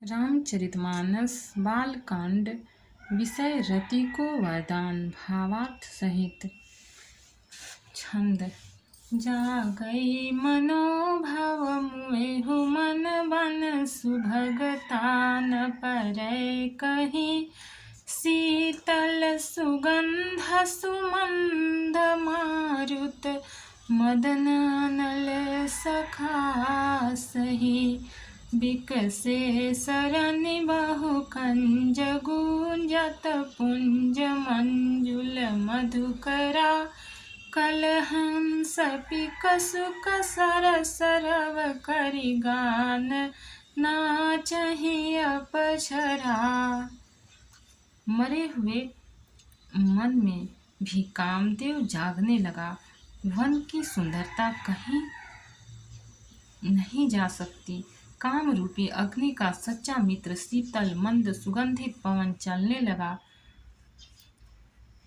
रामचरितमानस बालकांड। विषय रति को वरदान। भावार्थ सहित। छंद। जागई मनोभव मुएहु मन बन सुभगतान परय कहीं शीतल सुगंध सुमंद मारुत मदन अनल सखा सही बिकसे सरनि बहु कंज गूंजत पुंज मंजुल मधुकरा कलहंस पिक सुक सर सरव करि गान नाचहि अपछरा। मरे हुए मन में भी कामदेव जागने लगा। वन की सुंदरता कहीं नहीं जा सकती। काम रूपी अग्नि का सच्चा मित्र शीतल मंद सुगंधित पवन चलने लगा।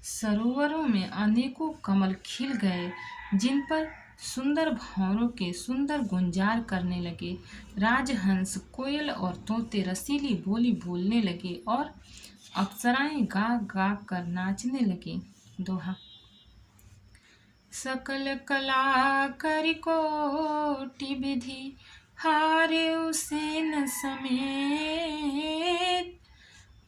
सरोवरों में अनेकों कमल खिल गए, जिन पर सुंदर भंवरों के सुंदर गुंजार करने लगे। राजहंस, कोयल और तोते रसीली बोली बोलने लगे और अप्सराएं गा गा कर नाचने लगी। दोहा। सकल कला करि कोटि विधि हारे उसेन समेत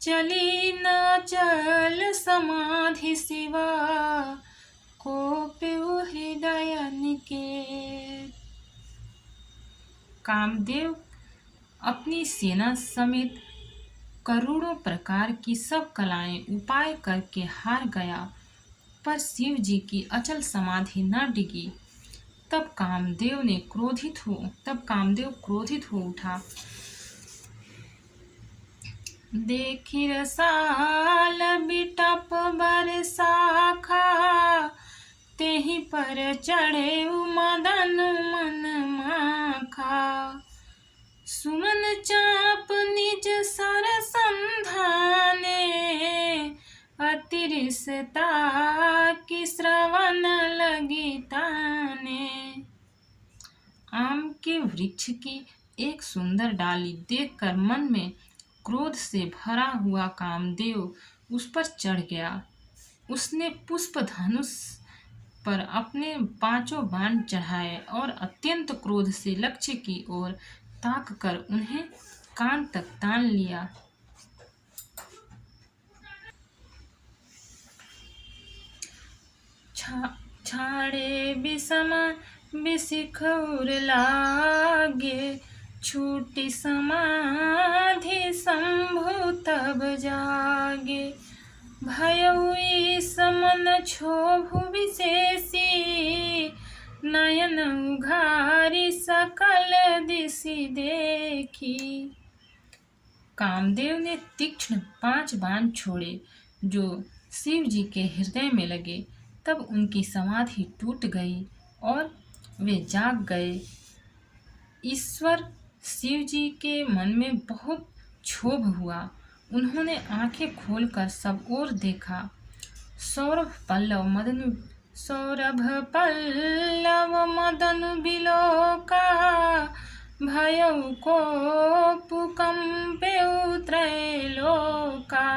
चली न चल समाधि सिवा कोपिउ हृदय निकेत। कामदेव अपनी सेना समेत करोड़ों प्रकार की सब कलाएं उपाय करके हार गया, पर शिव जी की अचल समाधि न डिगी। तब कामदेव क्रोधित हो उठा। देखि रसाल बिटप बरसाखा तेहि पर चढ़े मदन मन माखा। सुमन चाप निज सर संधाने अतिरिसता की श्रवण लगी ताने। आम के वृक्ष की एक सुंदर डाली देखकर मन में क्रोध से भरा हुआ कामदेव उस पर चढ़ गया। उसने पुष्प धनुष पर अपने 5 बाण चढ़ाए और अत्यंत क्रोध से लक्ष्य की ओर ताक कर उन्हें कान तक तान लिया। छाड़े विषम विशिख उर लागे छूटी समाधि शंभु तब जागे। भयउ ईश मन क्षोभु विशेषी नयन उघारी सकल दिशि देखी। कामदेव ने तीक्ष्ण 5 बाण छोड़े जो शिव जी के हृदय में लगे। तब उनकी समाधि टूट गई और वे जाग गए। ईश्वर शिव जी के मन में बहुत क्षोभ हुआ। उन्होंने आंखें खोलकर सब ओर देखा। सौरभ पल्लव बिलोका भयउ कोपु कंपेउ त्रैलोका।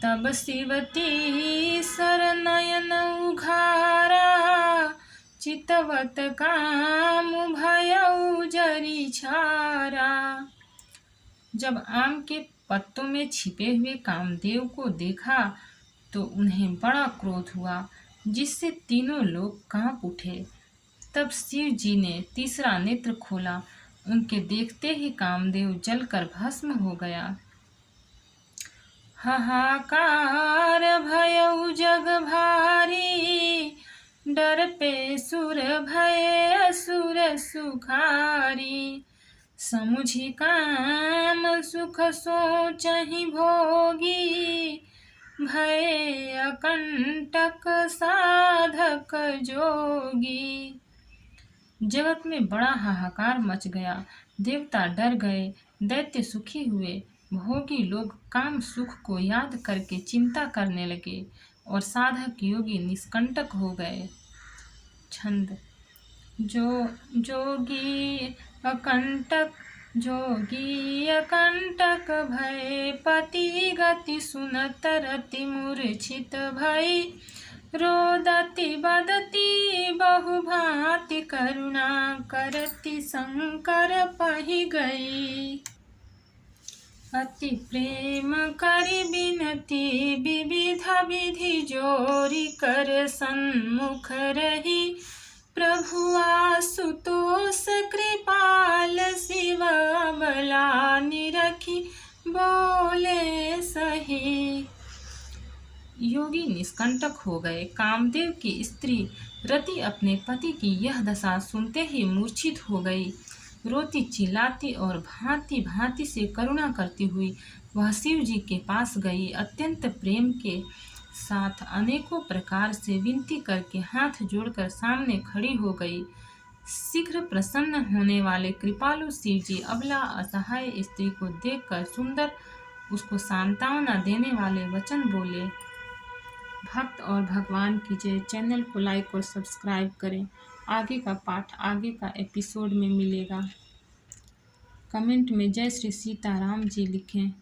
तब शिवती सर नयन उघारा चितवत काम भयउ जरी छारा। जब आम के पत्तों में छिपे हुए कामदेव को देखा तो उन्हें बड़ा क्रोध हुआ, जिससे तीनों लोग कांप उठे। तब शिव जी ने तीसरा नेत्र खोला। उनके देखते ही कामदेव जलकर भस्म हो गया। हाहाकार भयउ जग भारी डर पे सुर भय असुर सुखारी। समुझि काम सुख सोचहि भोगी भय अकंटक साधक जोगी। जगत में बड़ा हाहाकार मच गया। देवता डर गए, दैत्य सुखी हुए, भोगी लोग काम सुख को याद करके चिंता करने लगे और साधक योगी निष्कंटक हो गए। छंद। जो जोगी अकंटक जोगी कंटक भय पति गति सुनत रति मूर्छित भई रोदति बदति बहुभांति करुणा करति शंकर पहि गई। अति प्रेम करि बिनती विविध विधि जोरी कर सन्मुख रही प्रभु आशुतोष कृपाल शिव बला निरखी बोले सही। योगी निष्कंटक हो गए। कामदेव की स्त्री रति अपने पति की यह दशा सुनते ही मूर्छित हो गई। रोती चिल्लाती और भांति भांति से करुणा करती हुई वह शिव जी के पास गई। अत्यंत प्रेम के साथ अनेकों प्रकार से विनती करके हाथ जोड़कर सामने खड़ी हो गई। शीघ्र प्रसन्न होने वाले कृपालु शिव जी अबला असहाय स्त्री को देखकर सुंदर उसको सांत्वना देने वाले वचन बोले। भक्त और भगवान की जय। चैनल को लाइक और सब्सक्राइब करें। आगे का पाठ आगे का एपिसोड में मिलेगा। कमेंट में जय श्री सीताराम जी लिखें।